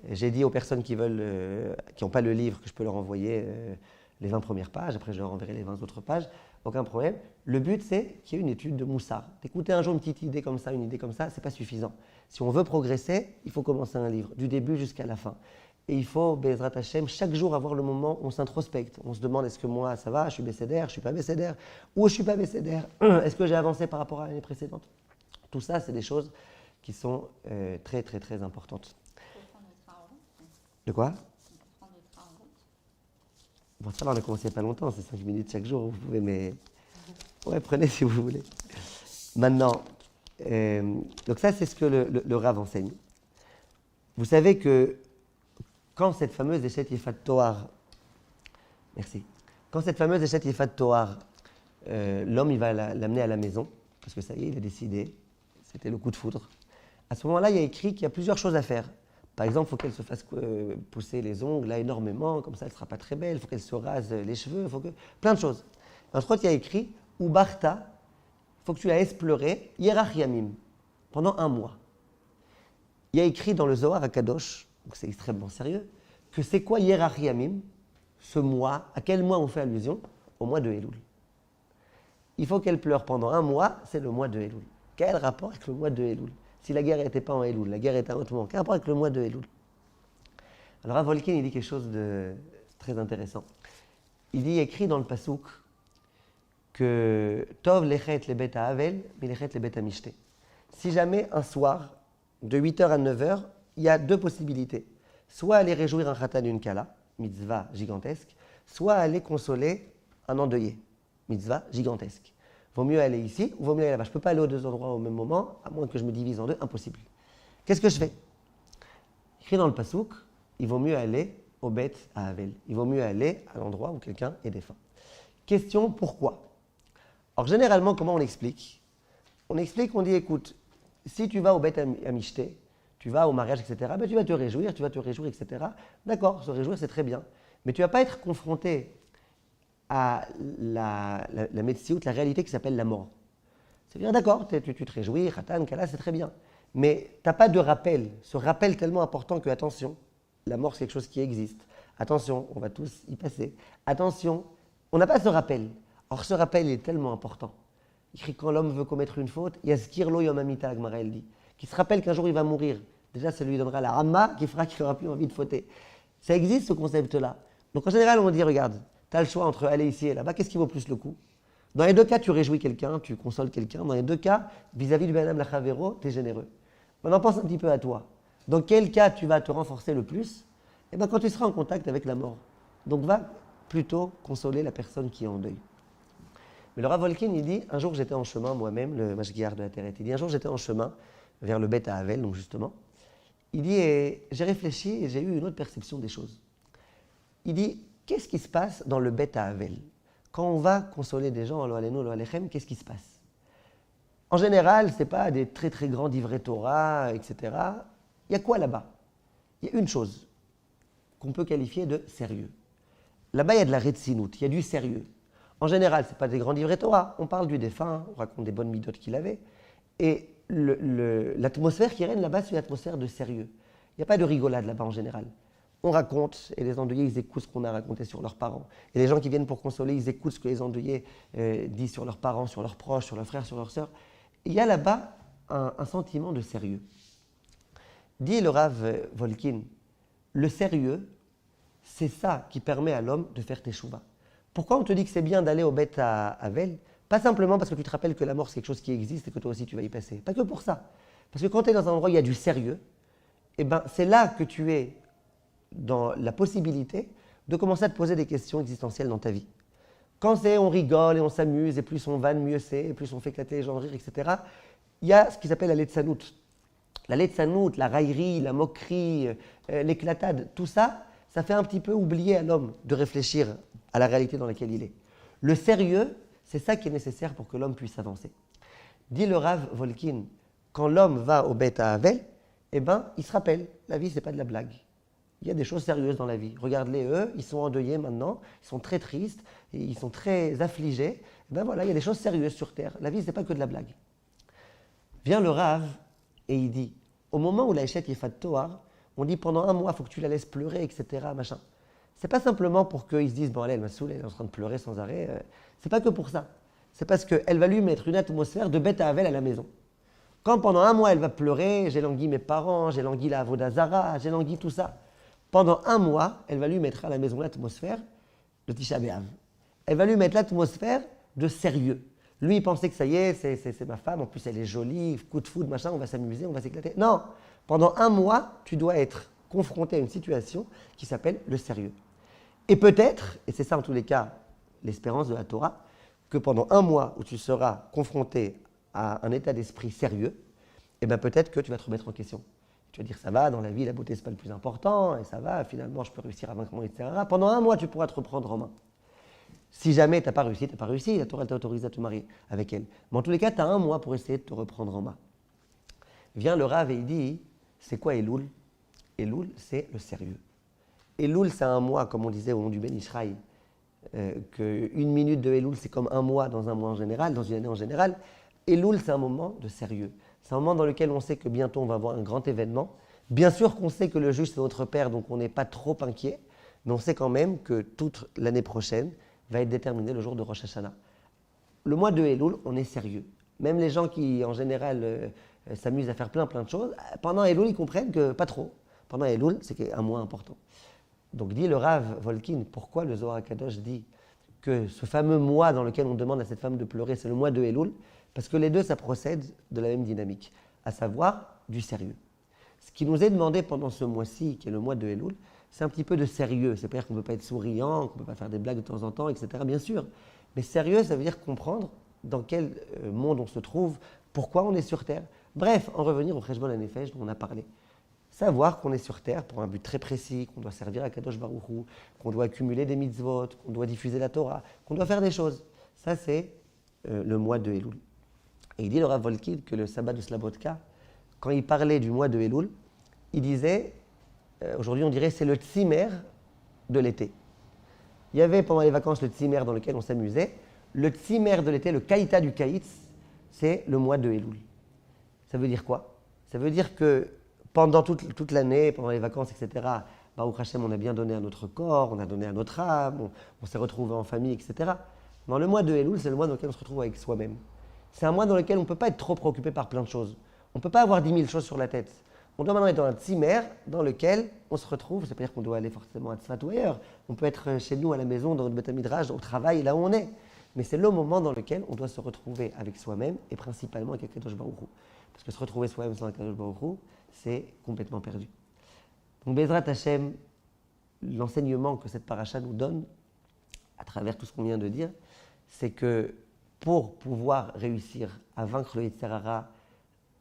J'ai dit aux personnes qui n'ont pas le livre que je peux leur envoyer les 20 premières pages. Après, je leur enverrai les 20 autres pages. Aucun problème. Le but, c'est qu'il y ait une étude de moussard. D'écouter un jour une petite idée comme ça, une idée comme ça, ce n'est pas suffisant. Si on veut progresser, il faut commencer un livre, du début jusqu'à la fin. Et il faut, Bezrat Hashem, chaque jour avoir le moment où on s'introspecte. On se demande, est-ce que moi, ça va, je suis bécédère, je ne suis pas bécédère, ou je ne suis pas bécédère, est-ce que j'ai avancé par rapport à l'année précédente? Tout ça, c'est des choses qui sont très, très, très importantes. De quoi? Bon, ça va, on a commencé il n'y a pas longtemps, c'est 5 minutes chaque jour, vous pouvez, mais... Ouais, prenez si vous voulez. Maintenant, donc ça, c'est ce que le Rav enseigne. Vous savez que quand cette fameuse Eshet Yefat Toar, merci, quand cette fameuse Eshet Yefat Toar, l'homme, il va l'amener à la maison, parce que ça y est, il a décidé, c'était le coup de foudre. À ce moment-là, il y a écrit qu'il y a plusieurs choses à faire. Par exemple, il faut qu'elle se fasse pousser les ongles là énormément, comme ça elle ne sera pas très belle, il faut qu'elle se rase les cheveux, plein de choses. Entre autres, il y a écrit Ubarta, il faut que tu la laisses pleurer, Yerach Yamim, pendant 1 mois. Il y a écrit dans le Zohar à Kadosh, donc c'est extrêmement sérieux, que c'est quoi Yerach Yamim, ce mois, à quel mois on fait allusion? Au mois de Elul. Il faut qu'elle pleure pendant 1 mois, c'est le mois de Elul. Quel rapport avec le mois de Elul? Si la guerre n'était pas en Elul, la guerre était à un autre moment, quel rapport avec le mois de Elul? Alors Avolkin, il dit quelque chose de très intéressant. Il dit, écrit dans le Passouk, que Tov lechet le bet ha'avel, mi lechet le bet ha'mishte. Si jamais un soir, de 8h à 9h, il y a 2 possibilités. Soit aller réjouir un khatan d'une kala, mitzvah gigantesque, soit aller consoler un endeuillé, mitzvah gigantesque. Vaut mieux aller ici ou vaut mieux aller là-bas. Je ne peux pas aller aux 2 endroits au même moment, à moins que je me divise en 2, impossible. Qu'est-ce que je fais? Écrit dans le Passouk, il vaut mieux aller au bet ha'avel. Il vaut mieux aller à l'endroit où quelqu'un est défunt. Question, pourquoi? Alors généralement, comment on explique? On explique, on dit, écoute, si tu vas au bet ha'mishte, tu vas au mariage, etc., ben, tu vas te réjouir, etc. D'accord, se réjouir, c'est très bien. Mais tu ne vas pas être confronté à la médecine, la réalité qui s'appelle la mort. C'est bien, d'accord, tu te réjouis, khatan, kala, c'est très bien. Mais tu n'as pas de rappel, ce rappel tellement important que, attention, la mort c'est quelque chose qui existe. Attention, on va tous y passer. Attention, on n'a pas ce rappel. Or, ce rappel est tellement important Il écrit quand l'homme veut commettre une faute, Yazkir lo yom hamita, la Gemara elle dit. Qu'il se rappelle qu'un jour il va mourir. Déjà, ça lui donnera la Rama qui fera qu'il n'aura plus envie de fauter. Ça existe ce concept-là. Donc en général, on dit regarde, tu as le choix entre aller ici et là-bas, qu'est-ce qui vaut plus le coup? Dans les deux cas, tu réjouis quelqu'un, tu consoles quelqu'un. Dans les deux cas, vis-à-vis du Benam Lachavero, tu es généreux. Maintenant, pense un petit peu à toi. Dans quel cas tu vas te renforcer le plus? Eh bien, quand tu seras en contact avec la mort. Donc, va plutôt consoler la personne qui est en deuil. Mais le Rav Volkin, il dit, un jour j'étais en chemin, moi-même, le Mashgiach de la Terre, il dit, un jour j'étais en chemin vers le Beth Havel, donc justement. Il dit, et j'ai réfléchi et j'ai eu une autre perception des choses. Il dit, qu'est-ce qui se passe dans le Beth Havel? Quand on va consoler des gens, lo alenu, lo alechem, qu'est-ce qui se passe? En général, ce n'est pas des très très grands divrei Torah, etc. Il y a quoi là-bas? Il y a une chose qu'on peut qualifier de sérieux. Là-bas, il y a de la retzinout, il y a du sérieux. En général, ce n'est pas des grands divrei Torah, on parle du défunt, on raconte des bonnes midotes qu'il avait. Et l'atmosphère qui règne là-bas, c'est une atmosphère de sérieux. Il n'y a pas de rigolade là-bas en général. On raconte, et les endeuillés, ils écoutent ce qu'on a raconté sur leurs parents. Et les gens qui viennent pour consoler, ils écoutent ce que les endeuillés disent sur leurs parents, sur leurs proches, sur leurs frères, sur leurs sœurs. Il y a là-bas un sentiment de sérieux. Dit le Rav Volkin, le sérieux, c'est ça qui permet à l'homme de faire teshuva. Pourquoi on te dit que c'est bien d'aller au Beth Havel? Pas simplement parce que tu te rappelles que la mort c'est quelque chose qui existe et que toi aussi tu vas y passer. Pas que pour ça. Parce que quand tu es dans un endroit où il y a du sérieux, eh ben, c'est là que tu es dans la possibilité de commencer à te poser des questions existentielles dans ta vie. Quand on rigole et on s'amuse, et plus on vanne, mieux c'est, et plus on fait éclater les gens de rire, etc., il y a ce qui s'appelle la letzanout. La letzanout, la raillerie, la moquerie, l'éclatade, tout ça, ça fait un petit peu oublier à l'homme de réfléchir à la réalité dans laquelle il est. Le sérieux, c'est ça qui est nécessaire pour que l'homme puisse avancer. Dit le Rav Volkin, quand l'homme va au Beth Havel, eh ben, il se rappelle, la vie, c'est pas de la blague. Il y a des choses sérieuses dans la vie. Regarde-les, eux, ils sont endeuillés maintenant, ils sont très tristes, ils sont très affligés. Eh ben voilà, il y a des choses sérieuses sur Terre. La vie, c'est pas que de la blague. Vient le Rav et il dit, au moment où la Eshet Yefat Toar, on dit pendant un mois, il faut que tu la laisses pleurer, etc. Machin. C'est pas simplement pour qu'ils se disent, bon allez, elle m'a saoulé, elle est en train de pleurer sans arrêt. C'est pas que pour ça. C'est parce qu'elle va lui mettre une atmosphère de Beth Havel à la maison. Quand pendant un mois, elle va pleurer, j'ai langui mes parents, j'ai langui la Avodah Zara, j'ai langui tout ça. Pendant un mois, elle va lui mettre à la maison l'atmosphère de Tisha B'Av. Elle va lui mettre l'atmosphère de sérieux. Lui, il pensait que ça y est, c'est ma femme, en plus elle est jolie, coup de foudre, machin, on va s'amuser, on va s'éclater. Non, pendant un mois, tu dois être confronté à une situation qui s'appelle le sérieux. Et peut-être, et c'est ça en tous les cas l'espérance de la Torah, que pendant un mois où tu seras confronté à un état d'esprit sérieux, eh bien peut-être que tu vas te remettre en question. Tu vas dire, ça va, dans la vie, la beauté, ce n'est pas le plus important, et ça va, finalement, je peux réussir à vaincre mon, etc. Pendant un mois, tu pourras te reprendre en main. Si jamais tu n'as pas réussi, tu n'as pas réussi, la Torah t'a autorisé à te marier avec elle. Mais en tous les cas, tu as un mois pour essayer de te reprendre en main. Vient le Rav et il dit, c'est quoi Elul? Elul, c'est le sérieux. Elul, c'est un mois, comme on disait au nom du Ben Ishraï, qu'une minute de Elul, c'est comme un mois dans un mois en général, dans une année en général. Elul, c'est un moment de sérieux. C'est un moment dans lequel on sait que bientôt on va avoir un grand événement. Bien sûr qu'on sait que le juge c'est notre Père, donc on n'est pas trop inquiet, mais on sait quand même que toute l'année prochaine va être déterminée le jour de Rosh Hashanah. Le mois de Elul, on est sérieux. Même les gens qui, en général, s'amusent à faire plein de choses, pendant Elul, ils comprennent que pas trop. Pendant Elul, c'est un mois important. Donc dit le Rav Volkin, pourquoi le Zohar HaKadosh dit que ce fameux mois dans lequel on demande à cette femme de pleurer, c'est le mois de Elul? Parce que les deux, ça procède de la même dynamique, à savoir du sérieux. Ce qui nous est demandé pendant ce mois-ci, qui est le mois de Elul, c'est un petit peu de sérieux. C'est-à-dire qu'on ne peut pas être souriant, qu'on ne peut pas faire des blagues de temps en temps, etc. Bien sûr. Mais sérieux, ça veut dire comprendre dans quel monde on se trouve, pourquoi on est sur Terre. Bref, en revenir au Cheshbon HaNefesh dont on a parlé. Savoir qu'on est sur Terre pour un but très précis, qu'on doit servir à Kadosh Baruch Hu, qu'on doit accumuler des mitzvot, qu'on doit diffuser la Torah, qu'on doit faire des choses. Ça, c'est le mois de Elul. Et il dit le Rav Volkin que le sabbat de Slabotka, quand il parlait du mois de Elul, il disait, aujourd'hui on dirait c'est le tzimer de l'été. Il y avait pendant les vacances le tzimer dans lequel on s'amusait. Le tzimer de l'été, le kaïta du kaïtz, c'est le mois de Elul. Ça veut dire quoi? Ça veut dire que pendant toute l'année, pendant les vacances, etc., Baruch Hashem, on a bien donné à notre corps, on a donné à notre âme, on s'est retrouvés en famille, etc. Dans le mois de Elul, c'est le mois dans lequel on se retrouve avec soi-même. C'est un mois dans lequel on ne peut pas être trop préoccupé par plein de choses. On ne peut pas avoir 10 000 choses sur la tête. On doit maintenant être dans un tzimer dans lequel on se retrouve. Ça veut pas dire qu'on doit aller forcément à Tzfat ou ailleurs. On peut être chez nous, à la maison, dans notre Beth Midrash, au travail, là où on est. Mais c'est le moment dans lequel on doit se retrouver avec soi-même et principalement avec Akadosh Baruch Hu. Parce que se retrouver soi-même sans Akadosh Baruch Hu, c'est complètement perdu. Donc Bezrat Hashem, l'enseignement que cette paracha nous donne, à travers tout ce qu'on vient de dire, c'est que pour pouvoir réussir à vaincre le Yetzer Hara,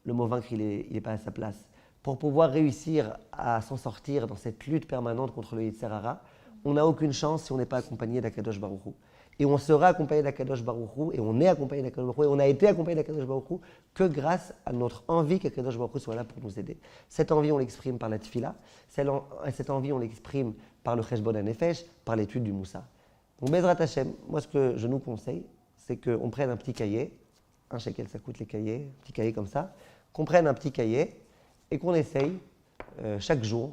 le mot vaincre, il n'est pas à sa place. Pour pouvoir réussir à s'en sortir dans cette lutte permanente contre le Yetzer Hara, on n'a aucune chance si on n'est pas accompagné d'Akadosh Baruch Hu. Et on sera accompagné d'Akadosh Baruch Hu, et on est accompagné d'Akadosh Baruch Hu, et on a été accompagné d'Akadosh Baruch Hu que grâce à notre envie qu'Akadosh Baruch Hu soit là pour nous aider. Cette envie, on l'exprime par la tefila, cette envie, on l'exprime par le cheshbon hanefesh, par l'étude du Moussa. Donc Bezrat Hashem, moi ce que je nous conseille, c'est qu'on prenne un petit cahier, un shekel ça coûte les cahiers, un petit cahier comme ça, qu'on prenne un petit cahier et qu'on essaye chaque jour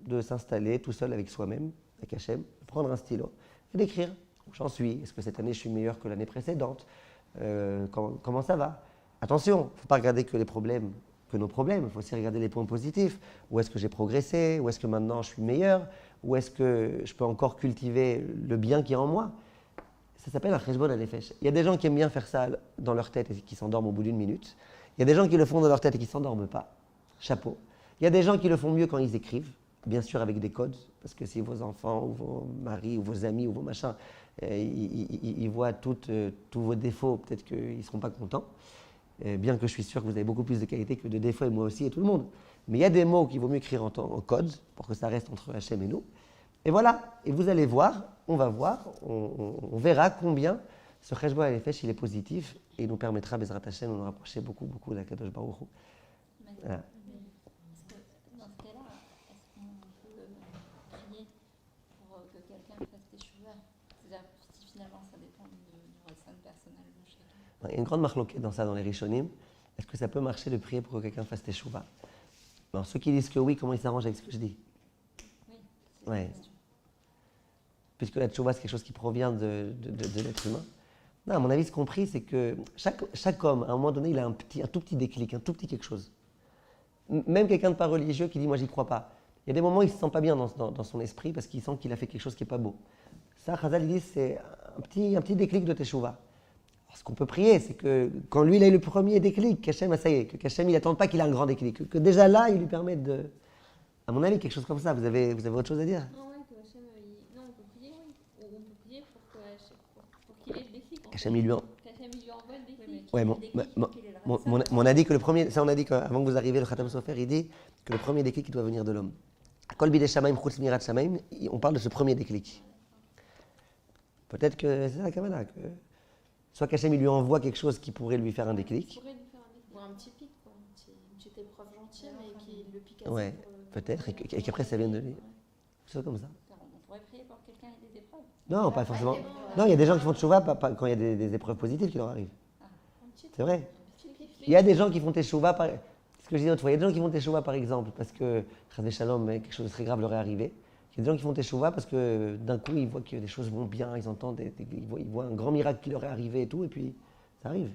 de s'installer tout seul avec soi-même, avec Hashem, de prendre un stylo et d'écrire où j'en suis. Est-ce que cette année je suis meilleur que l'année précédente? Comment ça va? Attention, il ne faut pas regarder que nos problèmes, il faut aussi regarder les points positifs. Où est-ce que j'ai progressé? Où est-ce que maintenant je suis meilleur? Où est-ce que je peux encore cultiver le bien qui est en moi? Ça s'appelle un cheshbon hanefesh. Il y a des gens qui aiment bien faire ça dans leur tête et qui s'endorment au bout d'une minute. Il y a des gens qui le font dans leur tête et qui ne s'endorment pas. Chapeau. Il y a des gens qui le font mieux quand ils écrivent, bien sûr avec des codes, parce que si vos enfants ou vos maris ou vos amis ou vos machins, ils voient tous vos défauts, peut-être qu'ils ne seront pas contents. Bien que je suis sûr que vous avez beaucoup plus de qualités que de défauts, et moi aussi et tout le monde. Mais il y a des mots qu'il vaut mieux écrire en code, pour que ça reste entre Hachem et nous. Et voilà, et vous allez voir, on va voir, on verra combien ce cheshbon hanefesh il est positif et il nous permettra, Bezrat Hashem, de nous rapprocher beaucoup, beaucoup d'Akadosh Baruch Hu. Voilà. Est-ce que dans ce cas-là, est-ce qu'on peut prier pour que quelqu'un fasse des chouva? C'est-à-dire si finalement ça dépend du ressent personnel de chacun. Il y a une grande marloquette dans ça, dans les Rishonim. Est-ce que ça peut marcher de prier pour que quelqu'un fasse teshuva? Alors, ceux qui disent que oui, comment ils s'arrangent avec ce que je dis? Oui, Ouais. Puisque la teshuva, c'est quelque chose qui provient de l'être humain. Non, à mon avis, ce compris, c'est que chaque homme, à un moment donné, il a un tout petit déclic, un tout petit quelque chose. Même quelqu'un de pas religieux qui dit « moi, j'y crois pas ». Il y a des moments où il ne se sent pas bien dans son esprit parce qu'il sent qu'il a fait quelque chose qui n'est pas beau. Ça, Chazal dit, c'est un petit déclic de teshuva. Alors, ce qu'on peut prier, c'est que quand lui, il a eu le premier déclic, qu'Hachem, ça y est, que qu'Hachem, il n'attende pas qu'il ait un grand déclic, que déjà là, il lui permette de... À mon avis, quelque chose comme ça. Vous avez autre chose à dire? Non, ouais, que Hachem, non, on peut prier, oui. On peut prier pour qu'il ait le déclic. Qu'Hachem, il lui en... Qu'Hachem, il lui envoie le déclic. Ouais, on a dit que le premier... Ça, on a dit qu'avant que vous arriviez, le Khatam Sofer, il dit que le premier déclic, il doit venir de l'homme. Kol bidei shamayim chutz mirat shamayim, on parle de ce premier déclic. Peut-être que c'est la Kavanah, que soit qu'Hachem, il lui envoie quelque chose qui pourrait lui faire un déclic. Pourrait lui faire un déclic. Ou un petit pic, quoi. Une petite épreuve gentille, mais qui le pique assez. Ouais, peut-être, et qu'après, ça vienne de lui. Quelque chose comme ça. On pourrait prier pour que quelqu'un ait des épreuves. Non, pas forcément. Non, il y a des gens qui font teshuva quand il y a des épreuves positives qui leur arrivent. C'est vrai. Il y a des gens qui font teshuva, ce que je disais autrefois, il y a des gens qui font teshuva par exemple parce que Chazé Shalom, quelque chose de très grave leur est arrivé. Il y a des gens qui font teshuva parce que d'un coup ils voient que des choses vont bien, ils entendent, ils voient un grand miracle qui leur est arrivé et tout, et puis ça arrive.